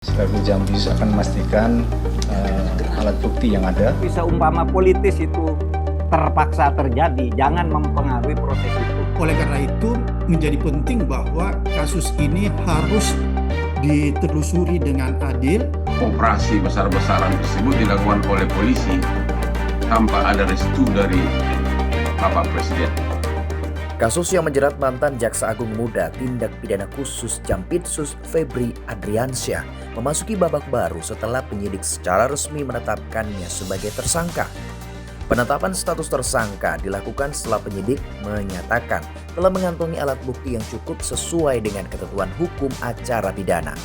Selaku Jambi akan memastikan alat bukti yang ada. Bisa umpama politis itu terpaksa terjadi, jangan mempengaruhi proses itu. Oleh karena itu menjadi penting bahwa kasus ini harus ditelusuri dengan adil. Operasi besar-besaran tersebut dilakukan oleh polisi tanpa ada restu dari Bapak Presiden. Kasus yang menjerat mantan Jaksa Agung Muda Tindak Pidana Khusus Jampitsus Febri Adriansyah memasuki babak baru setelah penyidik secara resmi menetapkannya sebagai tersangka. Penetapan status tersangka dilakukan setelah penyidik menyatakan telah mengantongi alat bukti yang cukup sesuai dengan ketentuan hukum acara pidana.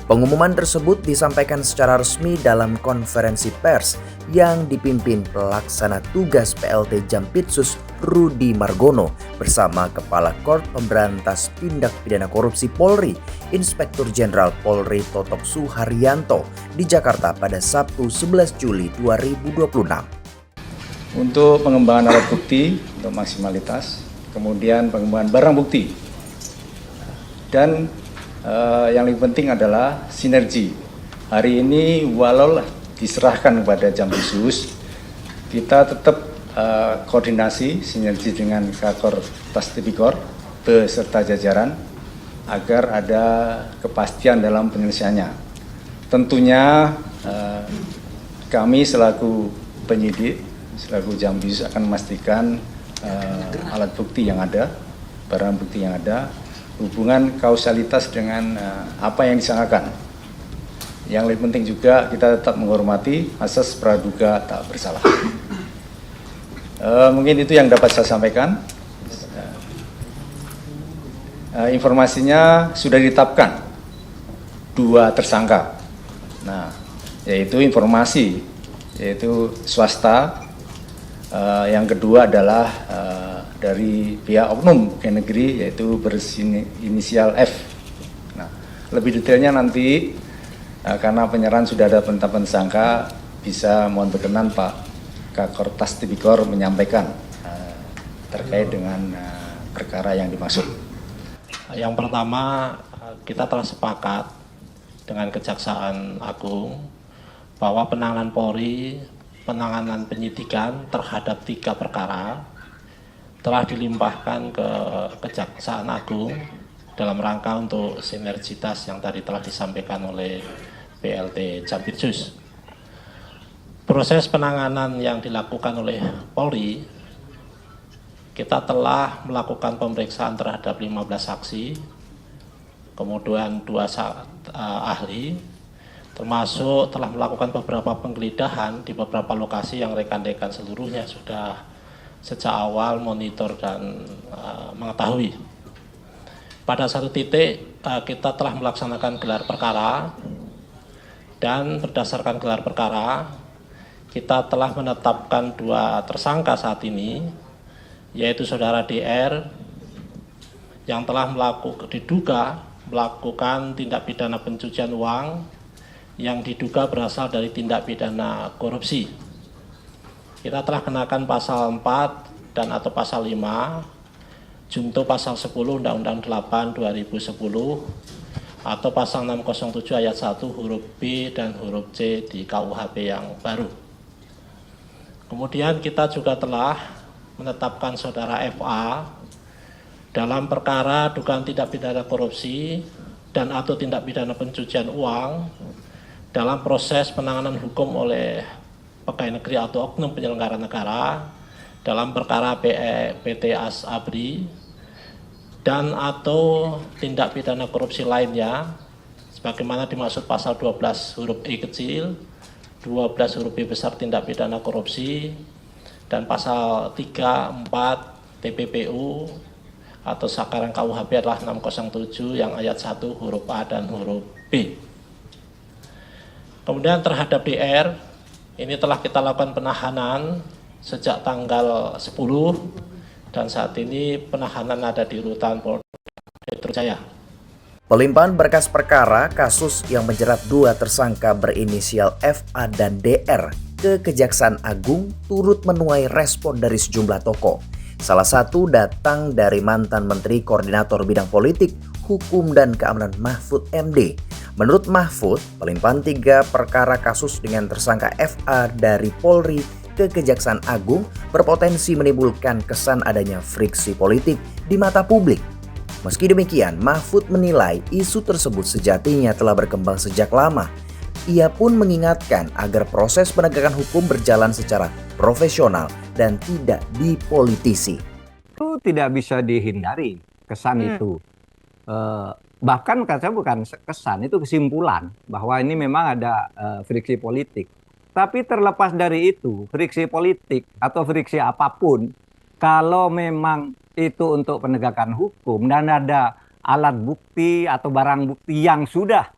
Pengumuman tersebut disampaikan secara resmi dalam konferensi pers yang dipimpin pelaksana tugas PLT Jampitsus Rudi Margono bersama Kepala Kort Pemberantas Tindak Pidana Korupsi Polri, Inspektur Jenderal Polri Totok Suharyanto di Jakarta pada Sabtu 11 Juli 2026. Untuk pengembangan alat bukti untuk maksimalitas, kemudian pengembangan barang bukti, dan yang lebih penting adalah sinergi. Hari ini walau diserahkan kepada Jampitsus, kita tetap koordinasi sinergi dengan Kakor Tas Tipikor beserta jajaran agar ada kepastian dalam penyelesaiannya. Tentunya kami selaku penyidik, selaku Jampitsus akan memastikan alat bukti yang ada, barang bukti yang ada, hubungan kausalitas dengan apa yang disangkakan. Yang lebih penting juga kita tetap menghormati asas praduga tak bersalah. Mungkin itu yang dapat saya sampaikan. Informasinya sudah ditetapkan 2 tersangka. Nah, yaitu informasi, yaitu swasta. Yang kedua adalah dari pihak oknum pegawai negeri, yaitu berinisial F. Nah, lebih detailnya nanti karena penyerahan sudah ada penetapan tersangka, bisa mohon berkenan Pak Kakor Tas Tipikor menyampaikan terkait dengan perkara yang dimaksud. Yang pertama, kita telah sepakat dengan Kejaksaan Agung bahwa penanganan Polri, penanganan penyidikan terhadap 3 perkara telah dilimpahkan ke Kejaksaan Agung dalam rangka untuk sinergitas yang tadi telah disampaikan oleh PLT Jampitsus. Proses penanganan yang dilakukan oleh Polri, kita telah melakukan pemeriksaan terhadap 15 saksi, kemudian 2 ahli, termasuk telah melakukan beberapa penggeledahan di beberapa lokasi yang rekan-rekan seluruhnya sudah sejak awal monitor dan mengetahui. Pada satu titik kita telah melaksanakan gelar perkara, dan berdasarkan gelar perkara kita telah menetapkan 2 tersangka saat ini, yaitu saudara DR yang telah diduga melakukan tindak pidana pencucian uang yang diduga berasal dari tindak pidana korupsi. Kita telah kenakan pasal 4 dan atau pasal 5, junto pasal 10 Undang-Undang 8 2010 atau pasal 607 ayat 1 huruf B dan huruf C di KUHP yang baru. Kemudian kita juga telah menetapkan saudara FA dalam perkara dugaan tindak pidana korupsi dan atau tindak pidana pencucian uang dalam proses penanganan hukum oleh pegawai negeri atau oknum penyelenggara negara dalam perkara PT Asabri dan atau tindak pidana korupsi lainnya sebagaimana dimaksud pasal 12 huruf I kecil, 12 huruf B besar tindak pidana korupsi, dan pasal 3, 4 TPPU atau sekarang KUHP adalah 607 yang ayat 1 huruf A dan huruf B. Kemudian terhadap DR, ini telah kita lakukan penahanan sejak tanggal 10 dan saat ini penahanan ada di rutan Polda Metro Jaya. Pelimpahan berkas perkara kasus yang menjerat 2 tersangka berinisial FA dan DR ke Kejaksaan Agung turut menuai respon dari sejumlah tokoh. Salah satu datang dari mantan Menteri Koordinator Bidang Politik, Hukum dan Keamanan Mahfud MD. Menurut Mahfud, pelimpahan 3 perkara kasus dengan tersangka FA dari Polri ke Kejaksaan Agung berpotensi menimbulkan kesan adanya friksi politik di mata publik. Meski demikian, Mahfud menilai isu tersebut sejatinya telah berkembang sejak lama. Ia pun mengingatkan agar proses penegakan hukum berjalan secara profesional dan tidak dipolitisi. Itu tidak bisa dihindari kesan itu. Bahkan kata bukan kesan, itu kesimpulan bahwa ini memang ada friksi politik. Tapi terlepas dari itu, friksi politik atau friksi apapun, kalau memang itu untuk penegakan hukum dan ada alat bukti atau barang bukti yang sudah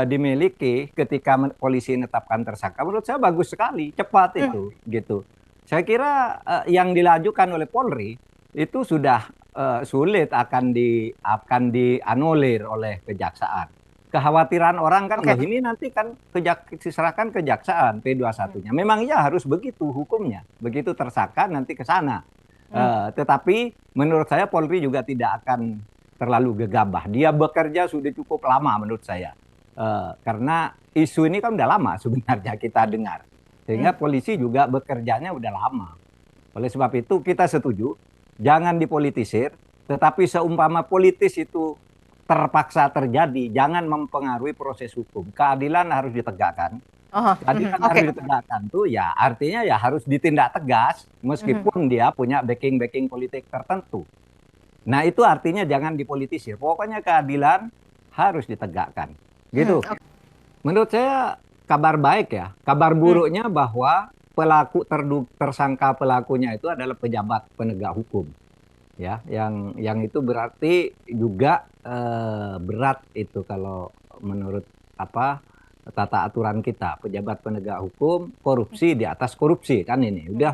dimiliki ketika polisi menetapkan tersangka, menurut saya bagus sekali, cepat itu, gitu. Saya kira yang dilajukan oleh Polri itu sudah sulit akan dianulir oleh kejaksaan. Kekhawatiran orang kan, loh ini nanti kan diserahkan kejaksaan P21-nya. Memang ya harus begitu hukumnya, begitu tersangka nanti ke sana. Tetapi menurut saya Polri juga tidak akan terlalu gegabah. Dia bekerja sudah cukup lama menurut saya. Karena isu ini kan udah lama sebenarnya kita dengar. Sehingga polisi juga bekerjanya udah lama. Oleh sebab itu kita setuju, jangan dipolitisir, tetapi seumpama politis itu terpaksa terjadi, jangan mempengaruhi proses hukum. Keadilan harus ditegakkan. Keadilan harus ditegakkan tuh ya artinya ya harus ditindak tegas meskipun dia punya backing politik tertentu. Nah itu artinya jangan dipolitisir. Pokoknya keadilan harus ditegakkan. Gitu. Menurut saya kabar baik ya. Kabar buruknya bahwa tersangka pelakunya itu adalah pejabat penegak hukum. Ya, yang itu berarti juga berat itu kalau menurut tata aturan kita, pejabat penegak hukum korupsi di atas korupsi kan ini udah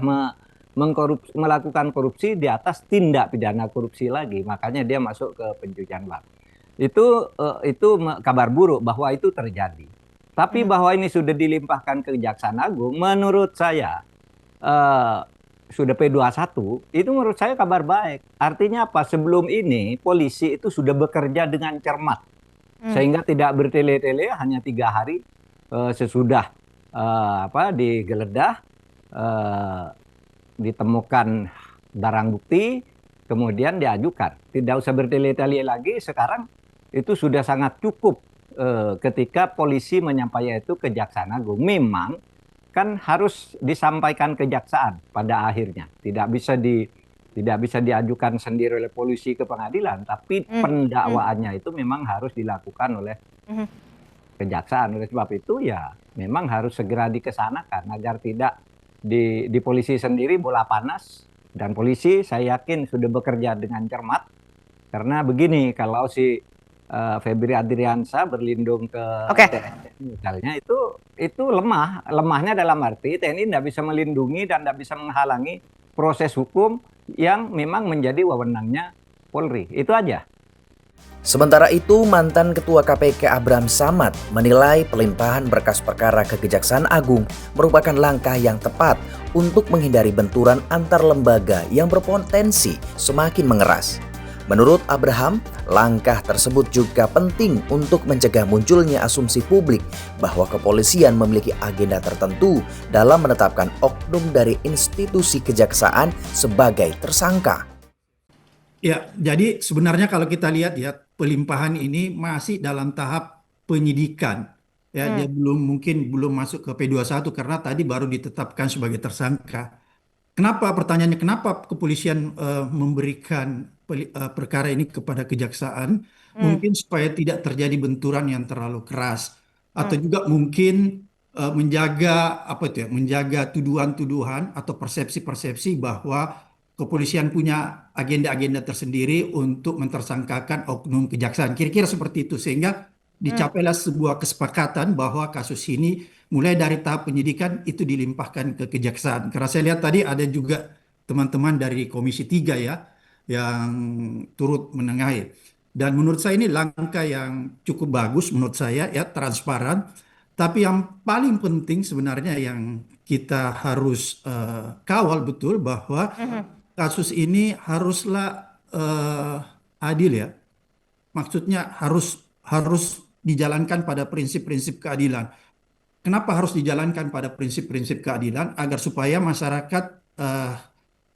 melakukan korupsi di atas tindak pidana korupsi lagi, makanya dia masuk ke pencucian uang. Itu kabar buruk bahwa itu terjadi. Tapi bahwa ini sudah dilimpahkan ke Kejaksaan Agung, menurut saya sudah P21, itu menurut saya kabar baik. Artinya apa? Sebelum ini polisi itu sudah bekerja dengan cermat. Sehingga tidak bertele-tele hanya 3 hari sesudah digeledah, ditemukan barang bukti, kemudian diajukan. Tidak usah bertele-tele lagi, sekarang itu sudah sangat cukup ketika polisi menyampaikan itu ke Kejaksaan Agung. Memang kan harus disampaikan kejaksaan pada akhirnya. Tidak bisa diajukan sendiri oleh polisi ke pengadilan, tapi pendakwaannya itu memang harus dilakukan oleh kejaksaan. Oleh sebab itu ya memang harus segera dikesanakan agar tidak di polisi sendiri bola panas. Dan polisi saya yakin sudah bekerja dengan cermat. Karena begini, kalau si Febri Adriansyah berlindung ke TNI misalnya, itu lemahnya dalam arti TNI tidak bisa melindungi dan tidak bisa menghalangi proses hukum yang memang menjadi wewenangnya Polri. Itu aja. Sementara itu, mantan Ketua KPK Abraham Samad menilai pelimpahan berkas perkara ke Kejaksaan Agung merupakan langkah yang tepat untuk menghindari benturan antar lembaga yang berpotensi semakin mengeras. Menurut Abraham, langkah tersebut juga penting untuk mencegah munculnya asumsi publik bahwa kepolisian memiliki agenda tertentu dalam menetapkan oknum dari institusi kejaksaan sebagai tersangka. Ya, jadi sebenarnya kalau kita lihat ya, pelimpahan ini masih dalam tahap penyidikan. Ya, dia belum masuk ke P21 karena tadi baru ditetapkan sebagai tersangka. Pertanyaannya kenapa kepolisian memberikan perkara ini kepada kejaksaan? Mungkin supaya tidak terjadi benturan yang terlalu keras, atau juga mungkin menjaga tuduhan-tuduhan atau persepsi-persepsi bahwa kepolisian punya agenda-agenda tersendiri untuk mentersangkakan oknum kejaksaan. Kira-kira seperti itu, sehingga dicapailah sebuah kesepakatan bahwa kasus ini mulai dari tahap penyidikan itu dilimpahkan ke kejaksaan. Karena saya lihat tadi ada juga teman-teman dari Komisi 3 ya yang turut menengahi. Dan menurut saya ini langkah yang cukup bagus menurut saya ya, transparan. Tapi yang paling penting sebenarnya yang kita harus kawal betul bahwa kasus ini haruslah adil ya. Maksudnya harus dijalankan pada prinsip-prinsip keadilan. Kenapa harus dijalankan pada prinsip-prinsip keadilan? Agar supaya masyarakat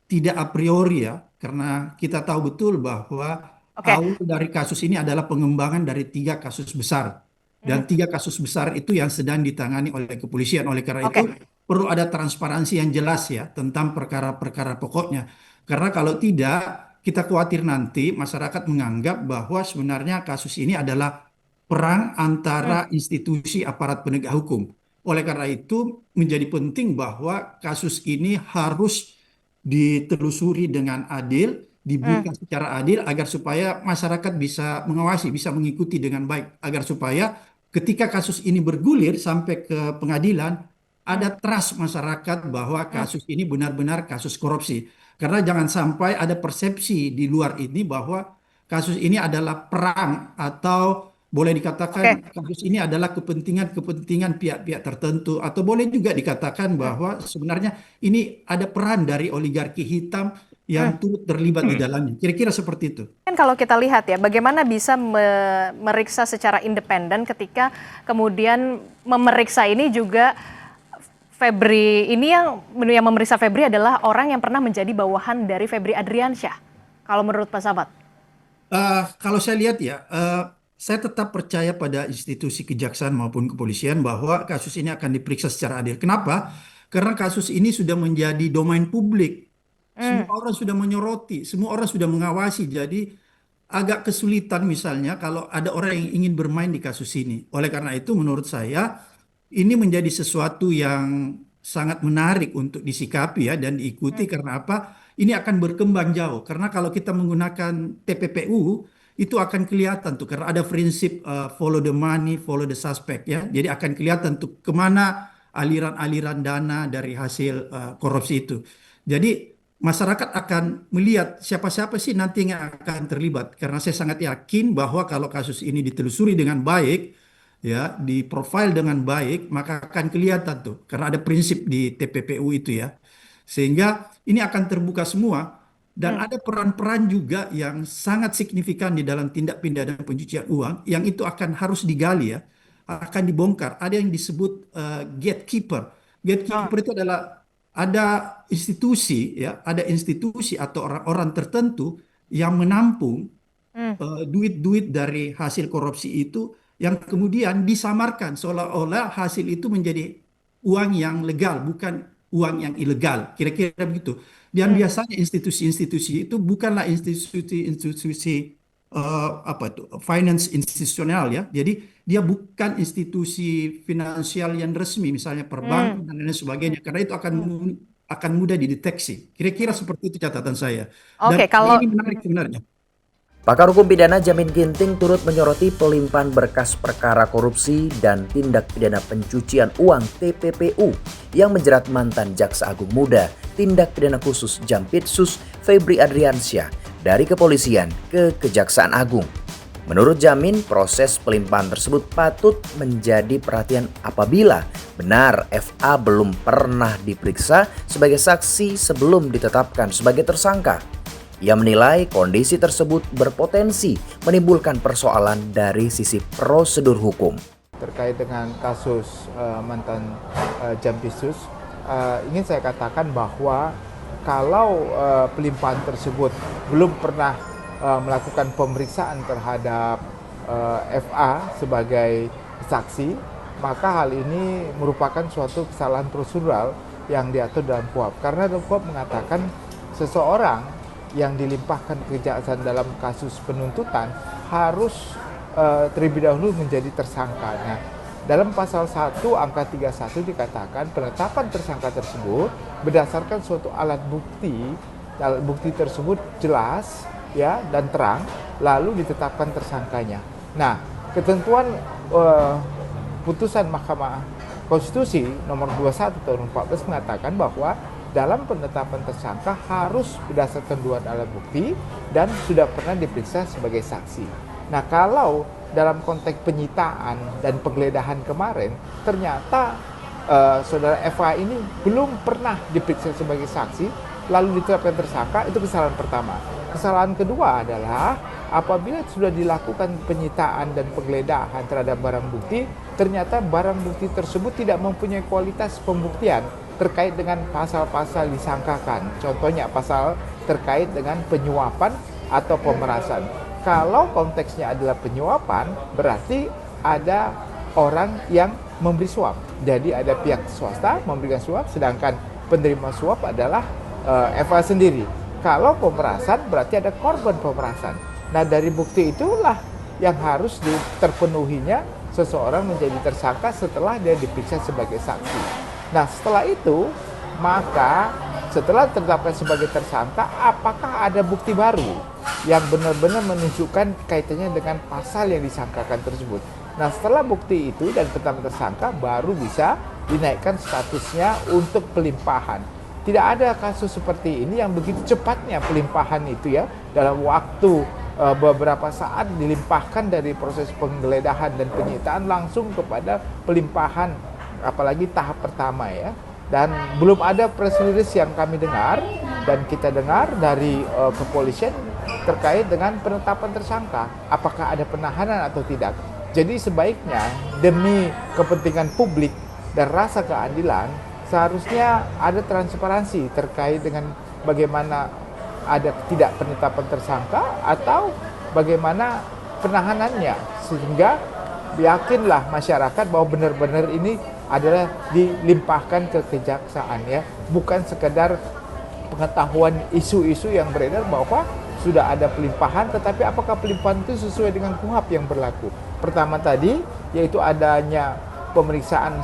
tidak a priori ya, karena kita tahu betul bahwa Oke. awal dari kasus ini adalah pengembangan dari 3 kasus besar. Dan 3 kasus besar itu yang sedang ditangani oleh kepolisian. Oleh karena itu perlu ada transparansi yang jelas ya tentang perkara-perkara pokoknya. Karena kalau tidak, kita khawatir nanti masyarakat menganggap bahwa sebenarnya kasus ini adalah perang antara institusi aparat penegak hukum. Oleh karena itu menjadi penting bahwa kasus ini harus ditelusuri dengan adil, dibuka secara adil agar supaya masyarakat bisa mengawasi, bisa mengikuti dengan baik, agar supaya ketika kasus ini bergulir sampai ke pengadilan, ada trust masyarakat bahwa kasus ini benar-benar kasus korupsi. Karena jangan sampai ada persepsi di luar ini bahwa kasus ini adalah perang atau boleh dikatakan kasus ini adalah kepentingan pihak-pihak tertentu, atau boleh juga dikatakan bahwa sebenarnya ini ada peran dari oligarki hitam yang turut terlibat di dalamnya. Kira-kira seperti itu. Kan kalau kita lihat ya, bagaimana bisa memeriksa secara independen ketika kemudian memeriksa ini juga Febri, ini yang memeriksa Febri adalah orang yang pernah menjadi bawahan dari Febri Adriansyah. Kalau menurut Pak Sabat? Kalau saya lihat ya, saya tetap percaya pada institusi kejaksaan maupun kepolisian bahwa kasus ini akan diperiksa secara adil. Kenapa? Karena kasus ini sudah menjadi domain publik. Semua orang sudah menyoroti, semua orang sudah mengawasi. Jadi agak kesulitan misalnya kalau ada orang yang ingin bermain di kasus ini. Oleh karena itu menurut saya ini menjadi sesuatu yang sangat menarik untuk disikapi ya dan diikuti. Karena apa? Ini akan berkembang jauh. Karena kalau kita menggunakan TPPU itu akan kelihatan tuh karena ada prinsip follow the money, follow the suspect ya. Jadi akan kelihatan tuh kemana aliran-aliran dana dari hasil korupsi itu. Jadi masyarakat akan melihat siapa-siapa sih nanti yang akan terlibat. Karena saya sangat yakin bahwa kalau kasus ini ditelusuri dengan baik, ya, diprofil dengan baik, maka akan kelihatan tuh. Karena ada prinsip di TPPU itu ya. Sehingga ini akan terbuka semua. Dan ada peran-peran juga yang sangat signifikan di dalam tindak pidana pencucian uang, yang itu akan harus digali ya, akan dibongkar. Ada yang disebut gatekeeper. Gatekeeper itu adalah ada institusi ya, ada institusi atau orang-orang tertentu yang menampung duit-duit dari hasil korupsi itu yang kemudian disamarkan seolah-olah hasil itu menjadi uang yang legal, bukan uang yang ilegal. Kira-kira begitu. Dan biasanya institusi-institusi itu bukanlah institusi finance institusional ya. Jadi dia bukan institusi finansial yang resmi, misalnya perbankan dan lain sebagainya. Karena itu akan mudah dideteksi. Kira-kira seperti itu catatan saya. Oke, Dan kalau ini menarik sebenarnya. Pakar hukum pidana Jamin Ginting turut menyoroti pelimpahan berkas perkara korupsi dan tindak pidana pencucian uang TPPU yang menjerat mantan Jaksa Agung Muda tindak pidana khusus Jampitsus Febri Adriansyah dari kepolisian ke Kejaksaan Agung. Menurut Jamin, proses pelimpahan tersebut patut menjadi perhatian apabila benar FA belum pernah diperiksa sebagai saksi sebelum ditetapkan sebagai tersangka. Ia menilai kondisi tersebut berpotensi menimbulkan persoalan dari sisi prosedur hukum. Terkait dengan kasus mantan Jampitsus, ingin saya katakan bahwa kalau pelimpahan tersebut belum pernah melakukan pemeriksaan terhadap FA sebagai saksi, maka hal ini merupakan suatu kesalahan prosedural yang diatur dalam KUHP. Karena dalam KUHP mengatakan seseorang yang dilimpahkan kejaksaan dalam kasus penuntutan harus terlebih dahulu menjadi tersangka. Nah, dalam pasal 1 angka 31 dikatakan penetapan tersangka tersebut berdasarkan suatu alat bukti tersebut jelas ya dan terang, lalu ditetapkan tersangkanya. Nah, ketentuan putusan Mahkamah Konstitusi nomor 21 tahun 2014 mengatakan bahwa dalam penetapan tersangka harus berdasarkan dua alat bukti dan sudah pernah diperiksa sebagai saksi. Nah, kalau dalam konteks penyitaan dan penggeledahan kemarin, ternyata saudara FA ini belum pernah diperiksa sebagai saksi, lalu ditetapkan tersangka, itu kesalahan pertama. Kesalahan kedua adalah apabila sudah dilakukan penyitaan dan penggeledahan terhadap barang bukti, ternyata barang bukti tersebut tidak mempunyai kualitas pembuktian terkait dengan pasal-pasal disangkakan. Contohnya pasal terkait dengan penyuapan atau pemerasan. Kalau konteksnya adalah penyuapan, berarti ada orang yang memberi suap. Jadi ada pihak swasta memberikan suap, sedangkan penerima suap adalah FA sendiri. Kalau pemerasan, berarti ada korban pemerasan. Nah, dari bukti itulah yang harus terpenuhinya seseorang menjadi tersangka setelah dia diperiksa sebagai saksi. Nah, setelah itu, maka setelah tertetapkan sebagai tersangka, apakah ada bukti baru yang benar-benar menunjukkan kaitannya dengan pasal yang disangkakan tersebut. Nah, setelah bukti itu dan penetapan tersangka, baru bisa dinaikkan statusnya untuk pelimpahan. Tidak ada kasus seperti ini yang begitu cepatnya pelimpahan itu ya, dalam waktu beberapa saat dilimpahkan dari proses penggeledahan dan penyitaan langsung kepada pelimpahan, apalagi tahap pertama ya. Dan belum ada press release yang kami dengar dan kita dengar dari kepolisian terkait dengan penetapan tersangka, apakah ada penahanan atau tidak. Jadi sebaiknya demi kepentingan publik dan rasa keadilan, seharusnya ada transparansi terkait dengan bagaimana ada tidak penetapan tersangka atau bagaimana penahanannya, sehingga yakinlah masyarakat bahwa benar-benar ini adalah dilimpahkan ke kejaksaan ya, bukan sekedar pengetahuan isu-isu yang beredar bahwa sudah ada pelimpahan, tetapi apakah pelimpahan itu sesuai dengan KUHP yang berlaku. Pertama tadi yaitu adanya pemeriksaan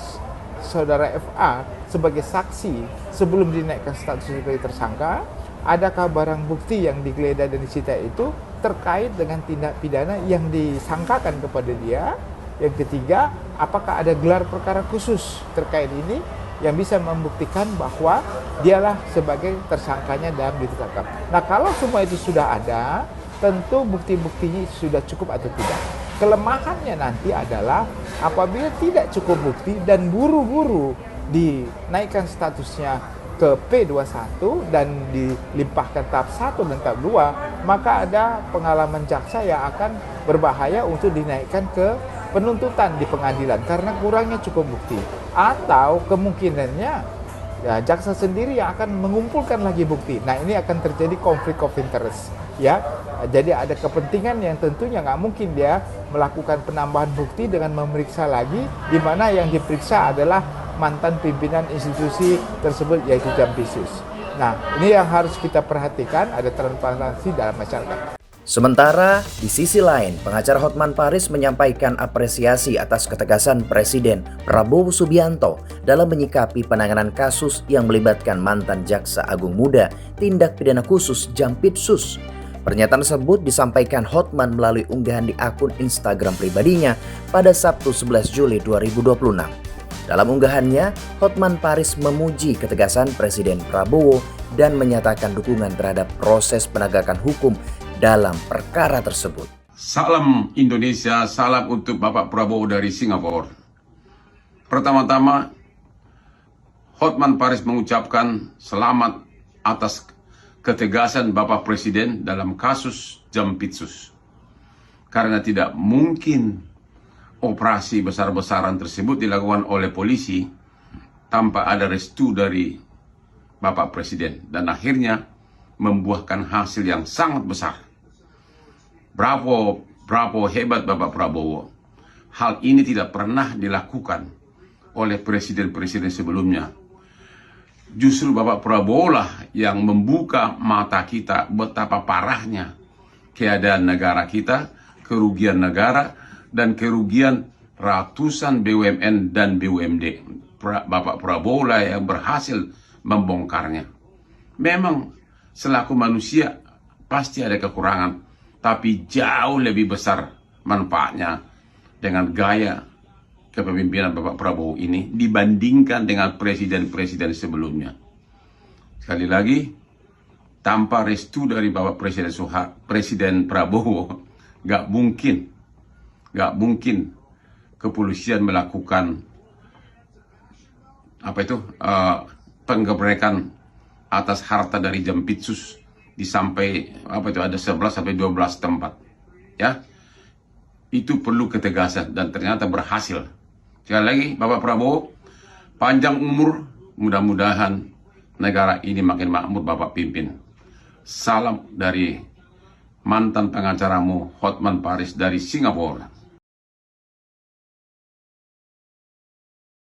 saudara FA sebagai saksi sebelum dinaikkan status sebagai tersangka. Adakah barang bukti yang digeledah dan disita itu terkait dengan tindak pidana yang disangkakan kepada dia. Yang ketiga, apakah ada gelar perkara khusus terkait ini yang bisa membuktikan bahwa dialah sebagai tersangkanya dalam ditangkap. Nah, kalau semua itu sudah ada, tentu bukti-buktinya sudah cukup atau tidak. Kelemahannya nanti adalah apabila tidak cukup bukti dan buru-buru dinaikkan statusnya ke P21 dan dilimpahkan tahap 1 dan tahap 2, maka ada pengalaman jaksa yang akan berbahaya untuk dinaikkan ke penuntutan di pengadilan karena kurangnya cukup bukti. Atau kemungkinannya ya, jaksa sendiri yang akan mengumpulkan lagi bukti. Nah, ini akan terjadi konflik of interest ya. Jadi ada kepentingan yang tentunya nggak mungkin dia melakukan penambahan bukti dengan memeriksa lagi, di mana yang diperiksa adalah mantan pimpinan institusi tersebut yaitu Jampisus. Nah, ini yang harus kita perhatikan, ada transparansi dalam masyarakat. Sementara di sisi lain, pengacara Hotman Paris menyampaikan apresiasi atas ketegasan Presiden Prabowo Subianto dalam menyikapi penanganan kasus yang melibatkan mantan Jaksa Agung Muda Tindak Pidana Khusus Jampitsus. Pernyataan tersebut disampaikan Hotman melalui unggahan di akun Instagram pribadinya pada Sabtu 11 Juli 2026. Dalam unggahannya, Hotman Paris memuji ketegasan Presiden Prabowo dan menyatakan dukungan terhadap proses penegakan hukum dalam perkara tersebut. Salam Indonesia, salam untuk Bapak Prabowo dari Singapura. Pertama-tama, Hotman Paris mengucapkan selamat atas ketegasan Bapak Presiden dalam kasus Jampitsus. Karena tidak mungkin operasi besar-besaran tersebut dilakukan oleh polisi tanpa ada restu dari Bapak Presiden. Dan akhirnya membuahkan hasil yang sangat besar. Bravo, bravo, hebat Bapak Prabowo. Hal ini tidak pernah dilakukan oleh presiden-presiden sebelumnya. Justru Bapak Prabowo lah yang membuka mata kita betapa parahnya keadaan negara kita, kerugian negara, dan kerugian ratusan BUMN dan BUMD. Bapak Prabowo lah yang berhasil membongkarnya. Memang selaku manusia pasti ada kekurangan, tapi jauh lebih besar manfaatnya dengan gaya kepemimpinan Bapak Prabowo ini dibandingkan dengan presiden-presiden sebelumnya. Sekali lagi, tanpa restu dari Bapak Presiden Prabowo, gak mungkin kepolisian melakukan penggebrekan atas harta dari Jampitsus di sampai ada 11 sampai 12 tempat. ya, itu perlu ketegasan dan ternyata berhasil. Sekali lagi, Bapak Prabowo, panjang umur, mudah-mudahan negara ini makin makmur Bapak pimpin. Salam dari mantan pengacaramu Hotman Paris dari Singapura.